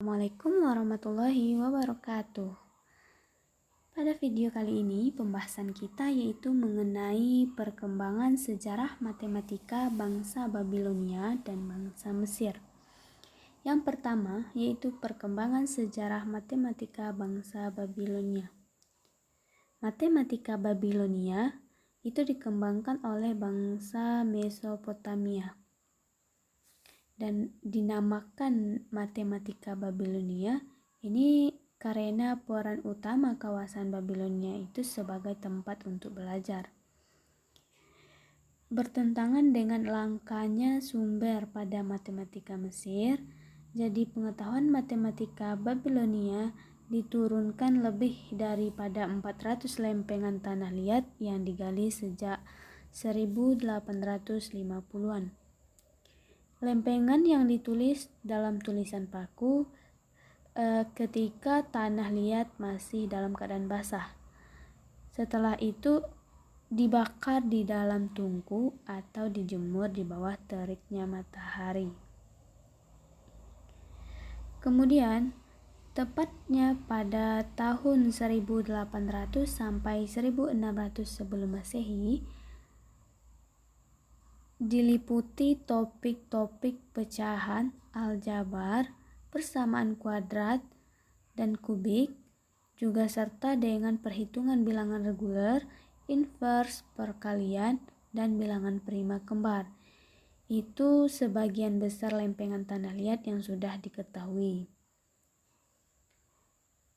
Assalamualaikum warahmatullahi wabarakatuh. Pada video kali ini pembahasan kita yaitu mengenai perkembangan sejarah matematika bangsa Babilonia dan bangsa Mesir. Yang pertama yaitu perkembangan sejarah matematika bangsa Babilonia. Matematika Babilonia itu dikembangkan oleh bangsa Mesopotamia dan dinamakan matematika Babilonia ini karena peran utama kawasan Babilonia itu sebagai tempat untuk belajar. Bertentangan dengan langkanya sumber pada matematika Mesir, jadi pengetahuan matematika Babilonia diturunkan lebih daripada 400 lempengan tanah liat yang digali sejak 1850-an. Lempengan yang ditulis dalam tulisan paku ketika tanah liat masih dalam keadaan basah. Setelah itu dibakar di dalam tungku atau dijemur di bawah teriknya matahari. Kemudian, tepatnya pada tahun 1800 sampai 1600 sebelum Masehi, diliputi topik-topik pecahan, aljabar, persamaan kuadrat dan kubik, juga serta dengan perhitungan bilangan reguler, invers, perkalian, dan bilangan prima kembar. Itu sebagian besar lempengan tanah liat yang sudah diketahui.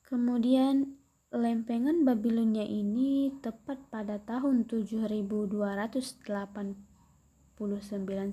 Kemudian lempengan Babilonia ini tepat pada tahun 7289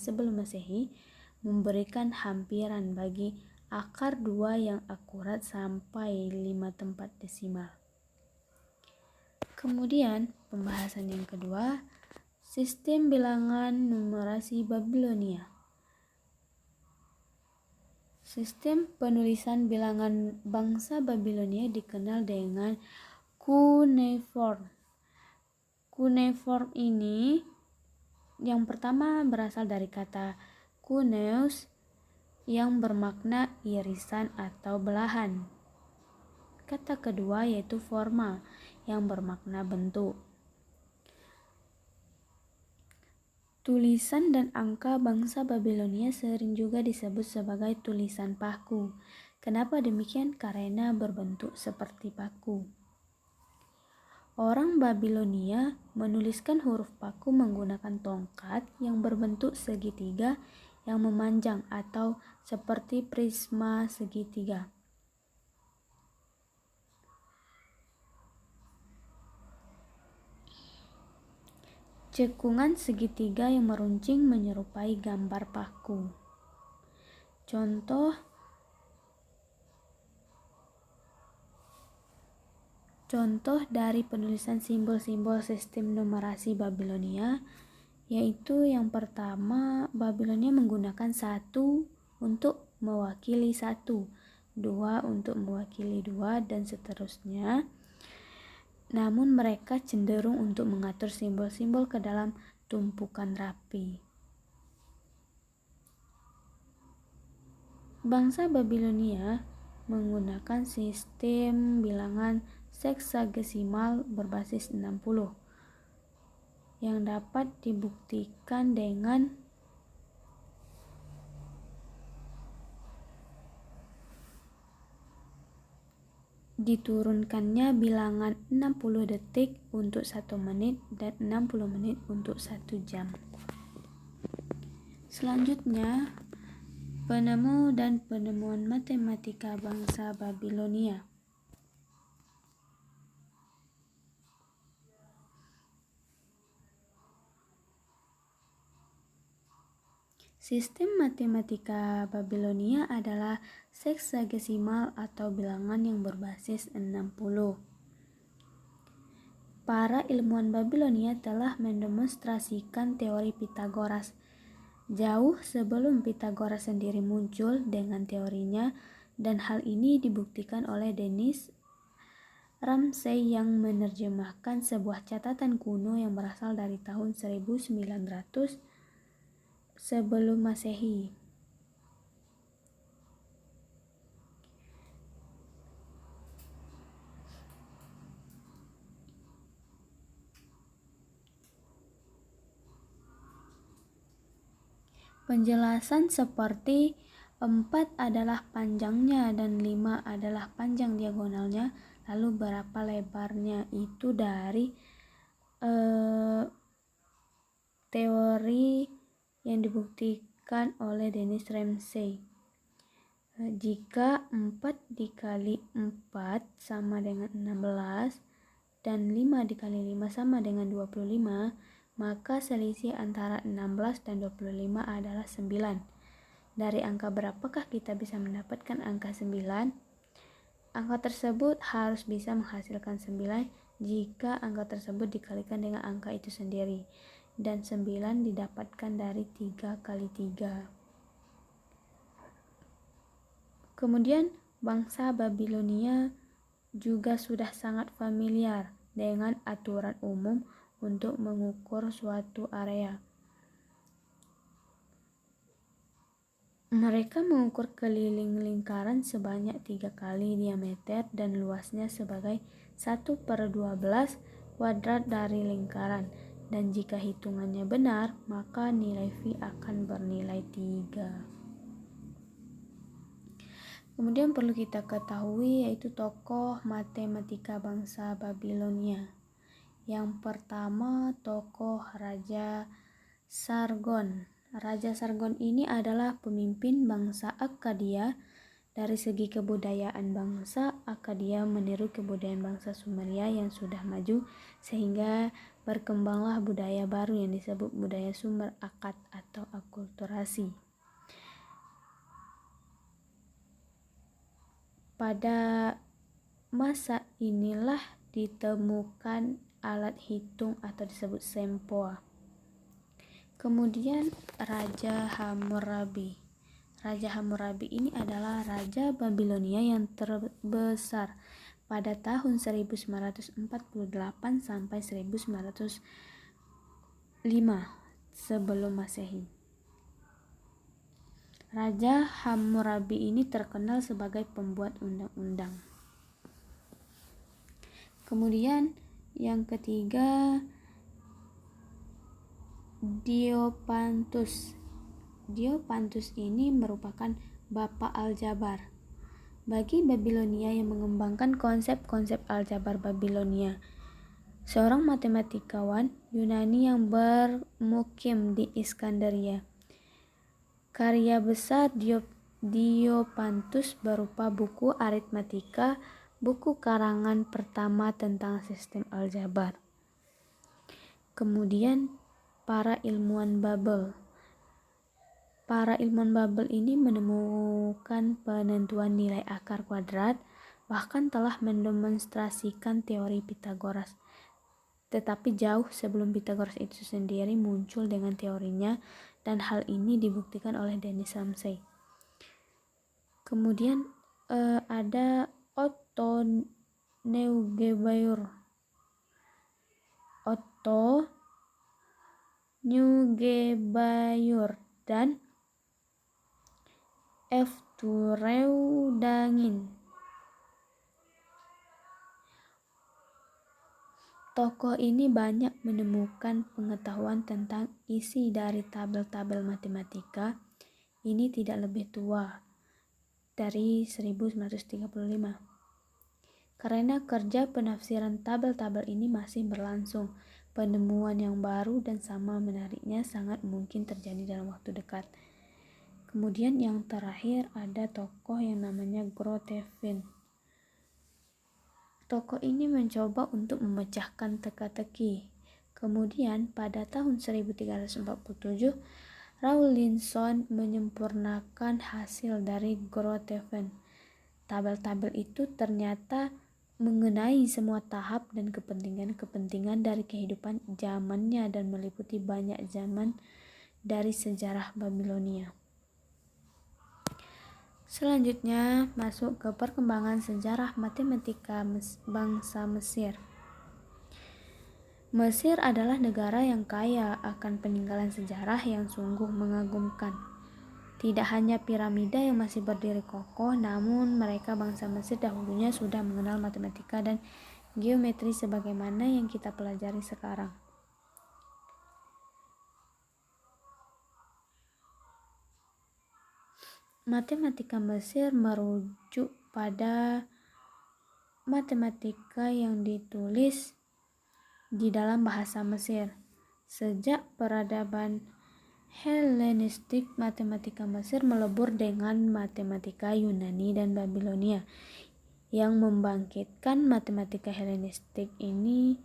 sebelum Masehi memberikan hampiran bagi akar 2 yang akurat sampai 5 tempat desimal. Kemudian pembahasan yang kedua, sistem bilangan numerasi Babilonia. Sistem penulisan bilangan bangsa Babilonia dikenal dengan cuneiform. Cuneiform ini yang pertama berasal dari kata cuneus yang bermakna irisan atau belahan. Kata kedua yaitu forma yang bermakna bentuk. Tulisan dan angka bangsa Babilonia sering juga disebut sebagai tulisan paku. Kenapa demikian? Karena berbentuk seperti paku. Orang Babilonia menuliskan huruf paku menggunakan tongkat yang berbentuk segitiga yang memanjang atau seperti prisma segitiga. Cekungan segitiga yang meruncing menyerupai gambar paku. Contoh dari penulisan simbol-simbol sistem numerasi Babilonia yaitu yang pertama, Babilonia menggunakan 1 untuk mewakili 1, 2 untuk mewakili 2 dan seterusnya. Namun mereka cenderung untuk mengatur simbol-simbol ke dalam tumpukan rapi. Bangsa Babilonia menggunakan sistem bilangan seksagesimal berbasis 60 yang dapat dibuktikan dengan diturunkannya bilangan 60 detik untuk 1 menit dan 60 menit untuk 1 jam. Selanjutnya, penemu dan penemuan matematika bangsa Babilonia. Sistem matematika Babilonia adalah seksagesimal atau bilangan yang berbasis 60. Para ilmuwan Babilonia telah mendemonstrasikan teori Pitagoras jauh sebelum Pitagoras sendiri muncul dengan teorinya, dan hal ini dibuktikan oleh Denis Ramsay yang menerjemahkan sebuah catatan kuno yang berasal dari tahun 1900 sebelum Masehi. Penjelasan seperti 4 adalah panjangnya dan 5 adalah panjang diagonalnya, lalu berapa lebarnya, itu dari teori yang dibuktikan oleh Dennis Ramsay. Jika 4 dikali 4 sama dengan 16 dan 5 dikali 5 sama dengan 25, maka selisih antara 16 dan 25 adalah 9. Dari angka berapakah kita bisa mendapatkan angka 9? Angka tersebut harus bisa menghasilkan 9 jika angka tersebut dikalikan dengan angka itu sendiri. Dan 9 didapatkan dari 3 kali 3. Kemudian bangsa Babilonia juga sudah sangat familiar dengan aturan umum untuk mengukur suatu area. Mereka mengukur keliling lingkaran sebanyak 3 kali diameter dan luasnya sebagai 1/12 kuadrat dari lingkaran. Dan jika hitungannya benar, maka nilai V akan bernilai 3. Kemudian perlu kita ketahui yaitu tokoh matematika bangsa Babilonia. Yang pertama, tokoh Raja Sargon. Raja Sargon ini adalah pemimpin bangsa Akkadia. Dari segi kebudayaan, bangsa Akkadia meniru kebudayaan bangsa Sumeria yang sudah maju, sehingga berkembanglah budaya baru yang disebut budaya Sumer Akkad atau akulturasi. Pada masa inilah ditemukan alat hitung atau disebut sempoa. Kemudian Raja Hammurabi. Raja Hammurabi ini adalah Raja Babilonia yang terbesar pada tahun 1948 sampai 1905 sebelum Masehi. Raja Hammurabi ini terkenal sebagai pembuat undang-undang. Kemudian yang ketiga, Diopantus. Diopantus ini merupakan bapak aljabar bagi Babilonia yang mengembangkan konsep-konsep aljabar Babilonia. Seorang matematikawan Yunani yang bermukim di Iskandaria. Karya besar Diopantus berupa buku aritmatika, buku karangan pertama tentang sistem aljabar. Kemudian para ilmuwan Babel. Para ilmuwan Babel ini menemukan penentuan nilai akar kuadrat, bahkan telah mendemonstrasikan teori Pitagoras. Tetapi jauh sebelum Pitagoras itu sendiri muncul dengan teorinya, dan hal ini dibuktikan oleh Dennis Ramsay. Kemudian ada Otto Neugebauer. Otto Neugebauer dan F. Tureudangin. Tokoh ini banyak menemukan pengetahuan tentang isi dari tabel-tabel matematika. Ini tidak lebih tua dari 1935. Karena kerja penafsiran tabel-tabel ini masih berlangsung, penemuan yang baru dan sama menariknya sangat mungkin terjadi dalam waktu dekat. Kemudian yang terakhir ada tokoh yang namanya Grotefend. Tokoh ini mencoba untuk memecahkan teka-teki. Kemudian pada tahun 1347, Rawlinson menyempurnakan hasil dari Grotefend. Tabel-tabel itu ternyata mengenai semua tahap dan kepentingan-kepentingan dari kehidupan zamannya dan meliputi banyak zaman dari sejarah Babilonia. Selanjutnya masuk ke perkembangan sejarah matematika bangsa Mesir. Mesir adalah negara yang kaya akan peninggalan sejarah yang sungguh mengagumkan. Tidak hanya piramida yang masih berdiri kokoh, namun mereka bangsa Mesir dahulunya sudah mengenal matematika dan geometri sebagaimana yang kita pelajari sekarang. Matematika Mesir merujuk pada matematika yang ditulis di dalam bahasa Mesir. Sejak peradaban Helenistik, matematika Mesir melebur dengan matematika Yunani dan Babilonia. Yang membangkitkan matematika Helenistik ini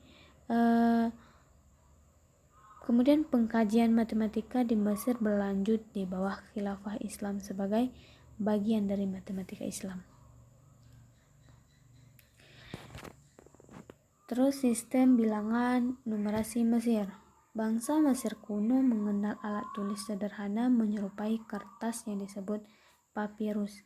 kemudian pengkajian matematika di Mesir berlanjut di bawah khilafah Islam sebagai bagian dari matematika Islam. Terus sistem bilangan numerasi Mesir. Bangsa Mesir kuno mengenal alat tulis sederhana menyerupai kertas yang disebut papirus.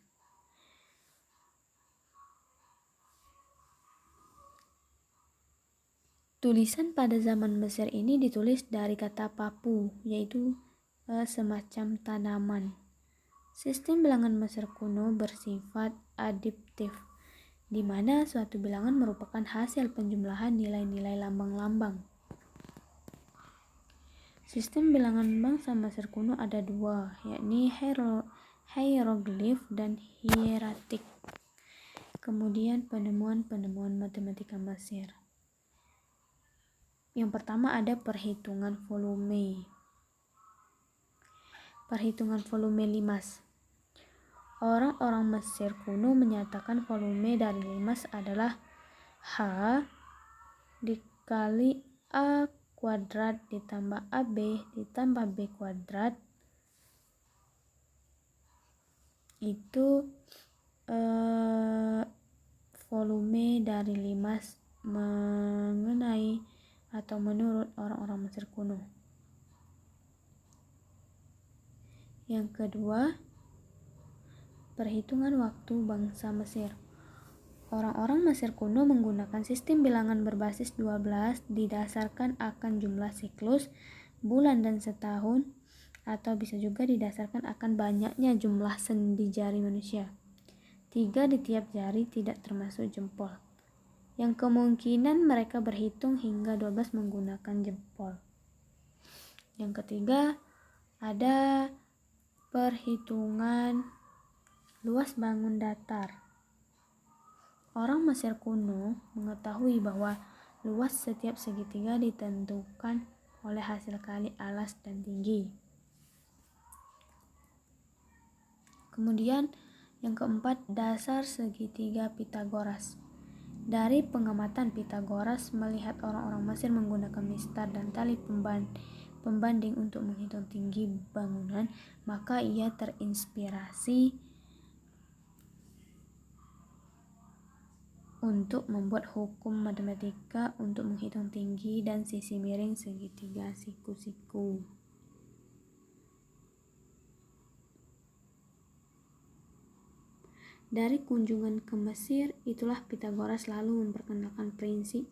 Tulisan pada zaman Mesir ini ditulis dari kata papu, yaitu semacam tanaman. Sistem bilangan Mesir kuno bersifat adiptif, di mana suatu bilangan merupakan hasil penjumlahan nilai-nilai lambang-lambang. Sistem bilangan bangsa Mesir kuno ada dua, yakni hieroglif dan hieratik. Kemudian penemuan-penemuan matematika Mesir. Yang pertama ada perhitungan volume. Perhitungan volume limas. Orang-orang Mesir kuno menyatakan volume dari limas adalah H dikali A kuadrat ditambah AB ditambah B kuadrat. Itu volume dari limas mengenai atau menurut orang-orang Mesir kuno. Yang kedua, perhitungan waktu bangsa Mesir. Orang-orang Mesir kuno menggunakan sistem bilangan berbasis 12 didasarkan akan jumlah siklus, bulan dan setahun, atau bisa juga didasarkan akan banyaknya jumlah sendi jari manusia. 3 di tiap jari tidak termasuk jempol. Yang kemungkinan mereka berhitung hingga 12 menggunakan jempol. Yang ketiga, ada perhitungan luas bangun datar. Orang Mesir kuno mengetahui bahwa luas setiap segitiga ditentukan oleh hasil kali alas dan tinggi. Kemudian yang keempat, dasar segitiga Pitagoras. Dari pengamatan Pitagoras melihat orang-orang Mesir menggunakan mistar dan tali pembanding untuk menghitung tinggi bangunan, maka ia terinspirasi untuk membuat hukum matematika untuk menghitung tinggi dan sisi miring segitiga siku-siku. Dari kunjungan ke Mesir, itulah Pitagoras lalu memperkenalkan prinsip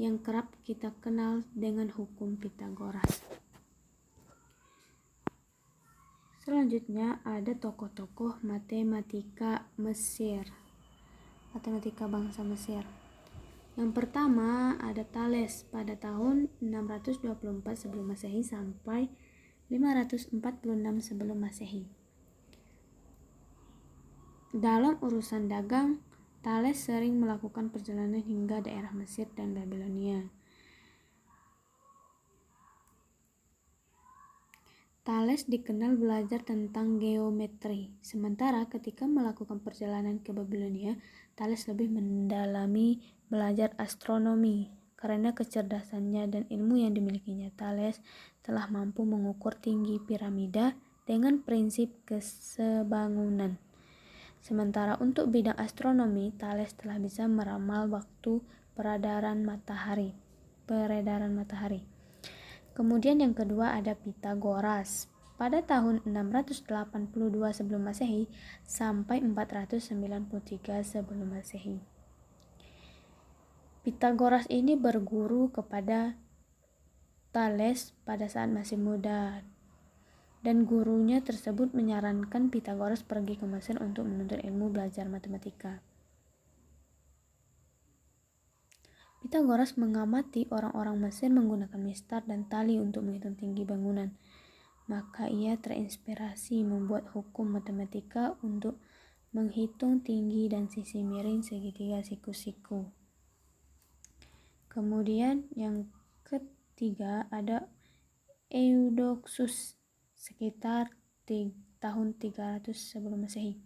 yang kerap kita kenal dengan hukum Pitagoras. Selanjutnya ada tokoh-tokoh matematika Mesir, matematika bangsa Mesir. Yang pertama ada Thales pada tahun 624 sebelum Masehi sampai 546 sebelum Masehi. Dalam urusan dagang, Thales sering melakukan perjalanan hingga daerah Mesir dan Babilonia. Thales dikenal belajar tentang geometri, sementara ketika melakukan perjalanan ke Babilonia, Thales lebih mendalami belajar astronomi. Karena kecerdasannya dan ilmu yang dimilikinya, Thales telah mampu mengukur tinggi piramida dengan prinsip kesebangunan. Sementara untuk bidang astronomi, Thales telah bisa meramal waktu peredaran matahari. Kemudian yang kedua ada Pitagoras. Pada tahun 682 sebelum Masehi sampai 493 sebelum Masehi. Pitagoras ini berguru kepada Thales pada saat masih muda. Dan gurunya tersebut menyarankan Pitagoras pergi ke Mesir untuk menuntut ilmu belajar matematika. Pitagoras mengamati orang-orang Mesir menggunakan mistar dan tali untuk menghitung tinggi bangunan. maka ia terinspirasi membuat hukum matematika untuk menghitung tinggi dan sisi miring segitiga siku-siku. Kemudian yang ketiga ada Eudoxus sekitar tahun 300 sebelum Masehi.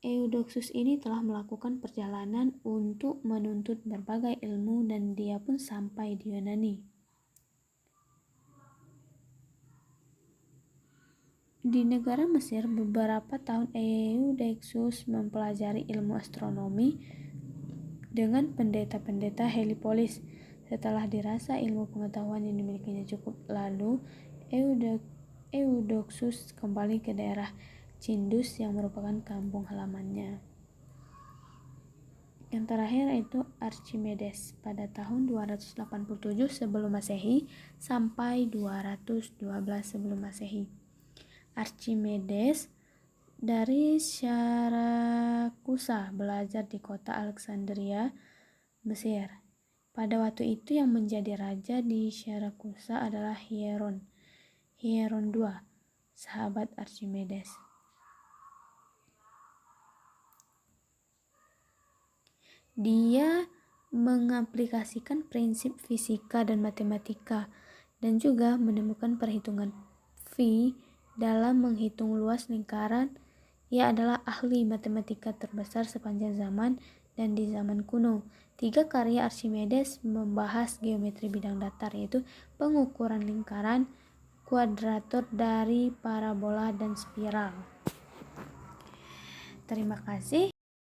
Eudoxus ini telah melakukan perjalanan untuk menuntut berbagai ilmu dan dia pun sampai di Yunani. Di negara Mesir beberapa tahun Eudoxus mempelajari ilmu astronomi dengan pendeta-pendeta Helipolis. Setelah dirasa ilmu pengetahuan yang dimilikinya cukup, lalu Eudoxus kembali ke daerah Cindus yang merupakan kampung halamannya. Yang terakhir itu Archimedes pada tahun 287 sebelum Masehi sampai 212 sebelum Masehi. Archimedes dari Syarakusa belajar di kota Alexandria, Mesir. Pada waktu itu yang menjadi raja di Syarakusa adalah Hieron II, sahabat Archimedes. Dia mengaplikasikan prinsip fisika dan matematika dan juga menemukan perhitungan phi dalam menghitung luas lingkaran. Ia adalah ahli matematika terbesar sepanjang zaman dan di zaman kuno. 3 karya Archimedes membahas geometri bidang datar, yaitu pengukuran lingkaran, kuadratur dari parabola dan spiral. Terima kasih.